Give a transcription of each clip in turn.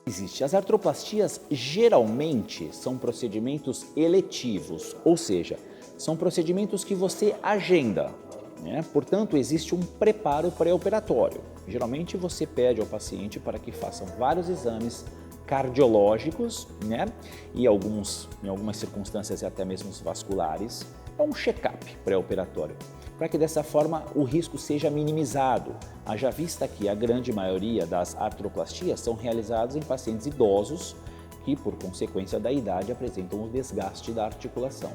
Existe. As artroplastias geralmente são procedimentos eletivos, ou seja, são procedimentos que você agenda, né? Portanto, existe um preparo pré-operatório. Geralmente você pede ao paciente para que façam vários exames cardiológicos, né? E em algumas circunstâncias até mesmo os vasculares. É um check-up pré-operatório, para que dessa forma o risco seja minimizado. Haja vista que a grande maioria das artroplastias são realizadas em pacientes idosos que, por consequência da idade, apresentam o desgaste da articulação.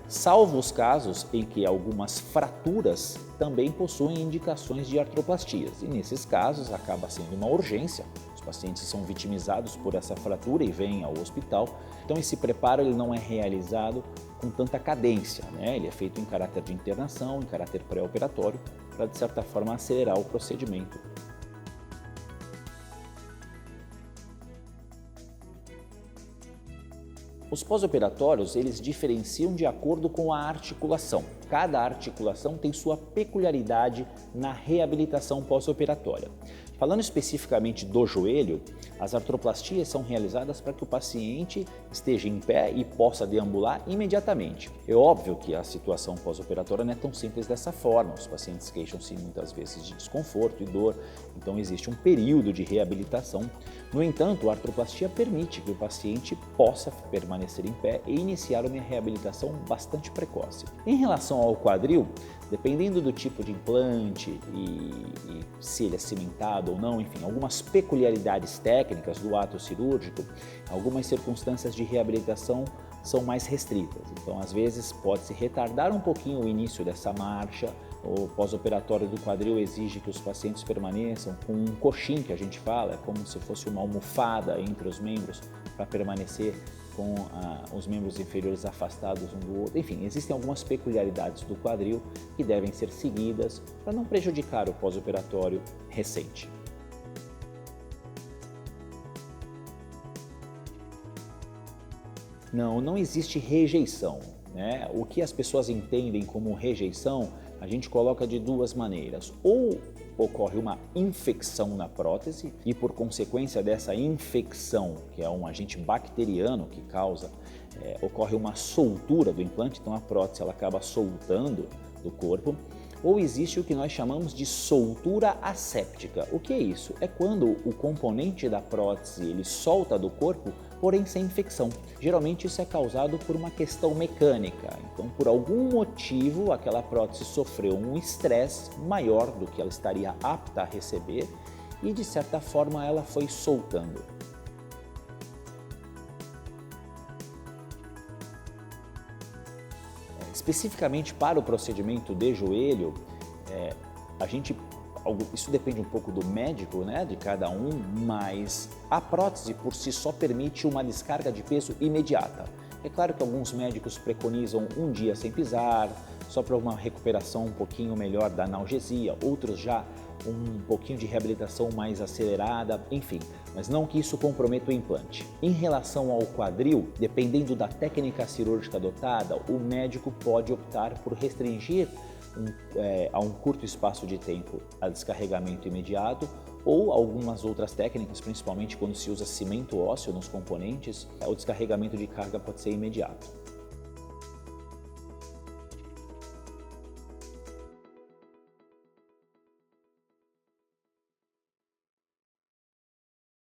Salvo os casos em que algumas fraturas também possuem indicações de artroplastias, e nesses casos acaba sendo uma urgência. Os pacientes são vitimizados por essa fratura e vêm ao hospital, então esse preparo ele não é realizado com tanta cadência, né? Ele é feito em caráter de internação, em caráter pré-operatório, para de certa forma acelerar o procedimento. Os pós-operatórios, eles diferenciam de acordo com a articulação. Cada articulação tem sua peculiaridade na reabilitação pós-operatória. Falando especificamente do joelho, as artroplastias são realizadas para que o paciente esteja em pé e possa deambular imediatamente. É óbvio que a situação pós-operatória não é tão simples dessa forma. Os pacientes queixam-se muitas vezes de desconforto e dor, então existe um período de reabilitação. No entanto, a artroplastia permite que o paciente possa permanecer em pé e iniciar uma reabilitação bastante precoce. Em relação ao quadril, dependendo do tipo de implante e se ele é cimentado ou não, enfim, algumas peculiaridades técnicas do ato cirúrgico, algumas circunstâncias de reabilitação são mais restritas. Então, às vezes, pode-se retardar um pouquinho o início dessa marcha. O pós-operatório do quadril exige que os pacientes permaneçam com um coxim, que a gente fala, é como se fosse uma almofada entre os membros para permanecer com os membros inferiores afastados um do outro. Enfim, existem algumas peculiaridades do quadril que devem ser seguidas para não prejudicar o pós-operatório recente. Não existe rejeição, né? O que as pessoas entendem como rejeição, a gente coloca de duas maneiras. Ou ocorre uma infecção na prótese e, por consequência dessa infecção, que é um agente bacteriano que causa, ocorre uma soltura do implante, então a prótese ela acaba soltando do corpo. Ou existe o que nós chamamos de soltura asséptica. O que é isso? É quando o componente da prótese ele solta do corpo, porém sem infecção. Geralmente isso é causado por uma questão mecânica. Então, por algum motivo, aquela prótese sofreu um estresse maior do que ela estaria apta a receber e, de certa forma, ela foi soltando. Especificamente para o procedimento de joelho, isso depende um pouco do médico, né, de cada um, mas a prótese por si só permite uma descarga de peso imediata. É claro que alguns médicos preconizam um dia sem pisar, só para uma recuperação um pouquinho melhor da analgesia, outros já um pouquinho de reabilitação mais acelerada, enfim, mas não que isso comprometa o implante. Em relação ao quadril, dependendo da técnica cirúrgica adotada, o médico pode optar por restringir a um curto espaço de tempo a descarregamento imediato ou algumas outras técnicas, principalmente quando se usa cimento ósseo nos componentes, o descarregamento de carga pode ser imediato.